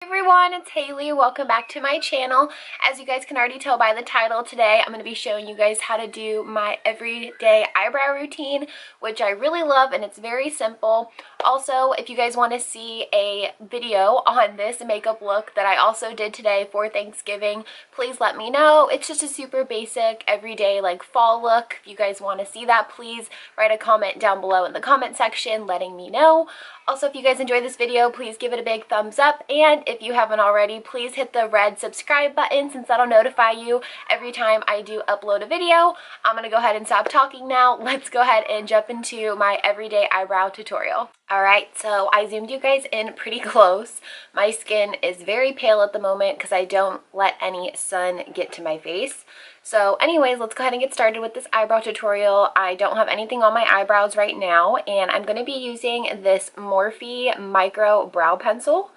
Hey everyone, it's Hailey. Welcome back to my channel. As you guys can already tell by the title, today I'm going to be showing you guys how to do my everyday eyebrow routine, which I really love, and it's very simple. Also, if you guys want to see a video on this makeup look that I also did today for Thanksgiving, please let me know. It's just a super basic everyday like fall look. If you guys want to see that, please write a comment down below in the comment section letting me know. Also, if you guys enjoyed this video, please give it a big thumbs up, and if you haven't already, please hit the red subscribe button since that'll notify you every time I do upload a video. I'm gonna go ahead and stop talking now. Let's go ahead and jump into my everyday eyebrow tutorial. Alright, so I zoomed you guys in pretty close. My skin is very pale at the moment because I don't let any sun get to my face. So anyways, let's go ahead and get started with this eyebrow tutorial. I don't have anything on my eyebrows right now, and I'm going to be using this Morphe Micro Brow Pencil.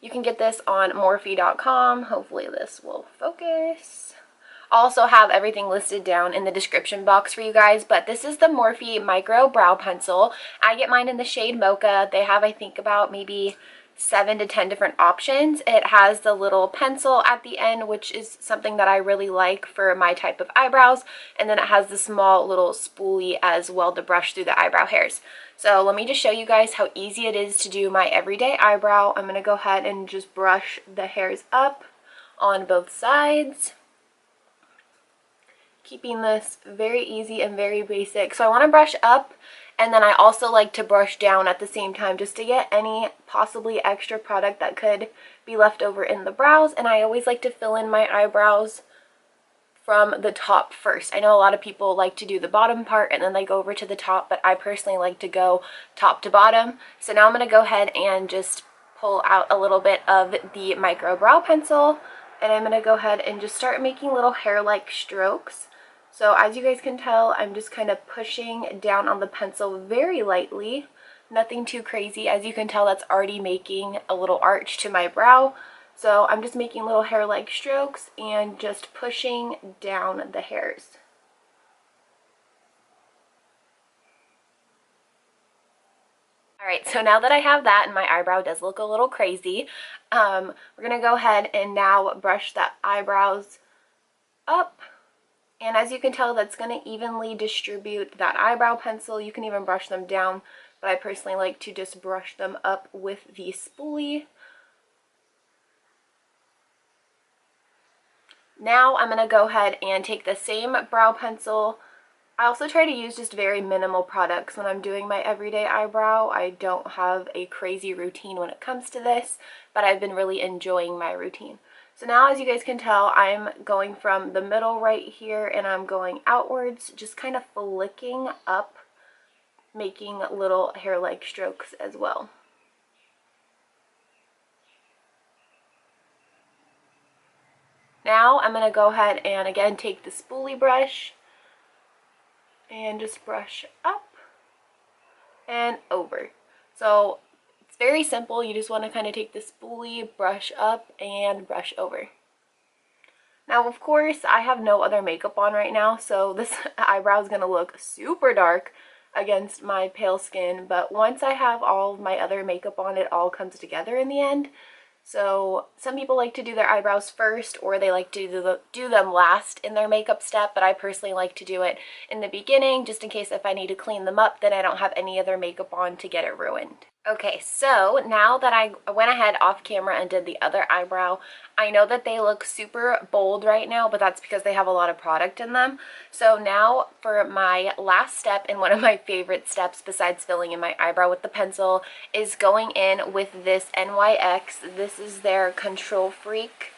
You can get this on morphe.com. Hopefully this will focus. I'll also have everything listed down in the description box for you guys, but this is the Morphe Micro Brow Pencil. I get mine in the shade Mocha. They have, I think, about maybe 7 to 10 different options. It has the little pencil at the end, which is something that I really like for my type of eyebrows, and then it has the small little spoolie as well to brush through the eyebrow hairs. So let me just show you guys how easy it is to do my everyday eyebrow. I'm going to go ahead and just brush the hairs up on both sides, keeping this very easy and very basic. So I want to brush up, and then I also like to brush down at the same time just to get any possibly extra product that could be left over in the brows. And I always like to fill in my eyebrows from the top first. I know a lot of people like to do the bottom part and then they go over to the top, but I personally like to go top to bottom. So now I'm going to go ahead and just pull out a little bit of the Micro Brow Pencil, and I'm going to go ahead and just start making little hair-like strokes. So as you guys can tell, I'm just kind of pushing down on the pencil very lightly, nothing too crazy. As you can tell, that's already making a little arch to my brow. So I'm just making little hair-like strokes and just pushing down the hairs. Alright, so now that I have that, and my eyebrow does look a little crazy, we're going to go ahead and now brush the eyebrows up. And as you can tell, that's going to evenly distribute that eyebrow pencil. You can even brush them down, but I personally like to just brush them up with the spoolie. Now I'm going to go ahead and take the same brow pencil. I also try to use just very minimal products when I'm doing my everyday eyebrow. I don't have a crazy routine when it comes to this, but I've been really enjoying my routine. So now, as you guys can tell, I'm going from the middle right here and I'm going outwards, just kind of flicking up, making little hair-like strokes as well. Now I'm going to go ahead and again take the spoolie brush and just brush up and over. So it's very simple. You just want to kind of take the spoolie, brush up, and brush over. Now, of course, I have no other makeup on right now, so this eyebrow is going to look super dark against my pale skin, but once I have all of my other makeup on, it all comes together in the end. So some people like to do their eyebrows first, or they like to do them last in their makeup step, but I personally like to do it in the beginning just in case if I need to clean them up, then I don't have any other makeup on to get it ruined. Okay, so now that I went ahead off camera and did the other eyebrow, I know that they look super bold right now, but that's because they have a lot of product in them. So now for my last step, and one of my favorite steps besides filling in my eyebrow with the pencil, is going in with this NYX. This is their Control Freak.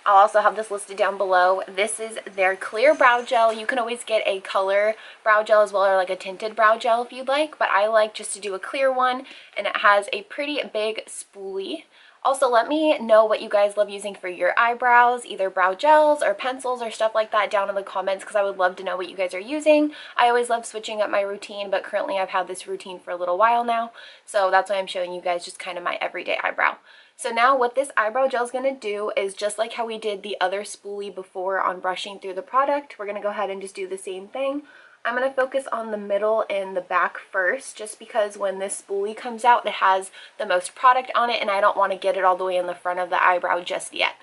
I'll also have this listed down below. This is their clear brow gel. You can always get a color brow gel as well, or like a tinted brow gel if you'd like, but I like just to do a clear one, and it has a pretty big spoolie. Also, let me know what you guys love using for your eyebrows, either brow gels or pencils or stuff like that down in the comments, because I would love to know what you guys are using. I always love switching up my routine, but currently I've had this routine for a little while now, so that's why I'm showing you guys just kind of my everyday eyebrow. So now what this eyebrow gel is going to do is just like how we did the other spoolie before on brushing through the product, we're going to go ahead and just do the same thing. I'm going to focus on the middle and the back first, just because when this spoolie comes out, it has the most product on it, and I don't want to get it all the way in the front of the eyebrow just yet.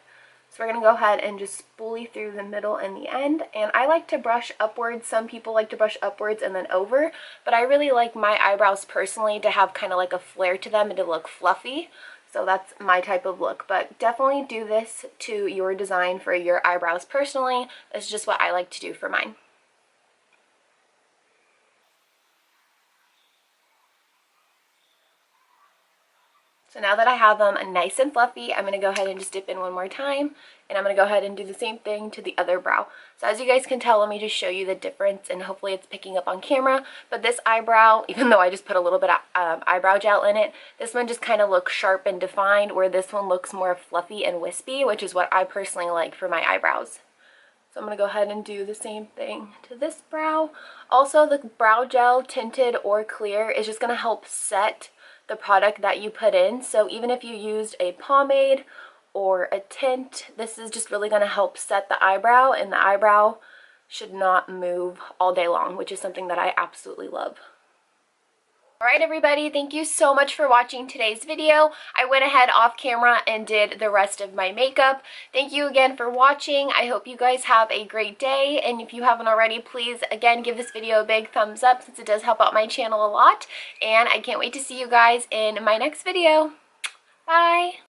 So we're going to go ahead and just spoolie through the middle and the end, and I like to brush upwards. Some people like to brush upwards and then over, but I really like my eyebrows personally to have kind of like a flare to them and to look fluffy. So that's my type of look, but definitely do this to your design for your eyebrows personally. That's just what I like to do for mine. So now that I have them nice and fluffy, I'm going to go ahead and just dip in one more time, and I'm going to go ahead and do the same thing to the other brow. So as you guys can tell, let me just show you the difference, and hopefully it's picking up on camera. But this eyebrow, even though I just put a little bit of eyebrow gel in it, this one just kind of looks sharp and defined, where this one looks more fluffy and wispy, which is what I personally like for my eyebrows. So I'm going to go ahead and do the same thing to this brow. Also, the brow gel, tinted or clear, is just going to help set the product that you put in. So even if you used a pomade or a tint, this is just really going to help set the eyebrow, and the eyebrow should not move all day long, which is something that I absolutely love. Alright everybody, thank you so much for watching today's video. I went ahead off camera and did the rest of my makeup. Thank you again for watching. I hope you guys have a great day, and if you haven't already, please again give this video a big thumbs up, since it does help out my channel a lot, and I can't wait to see you guys in my next video. Bye!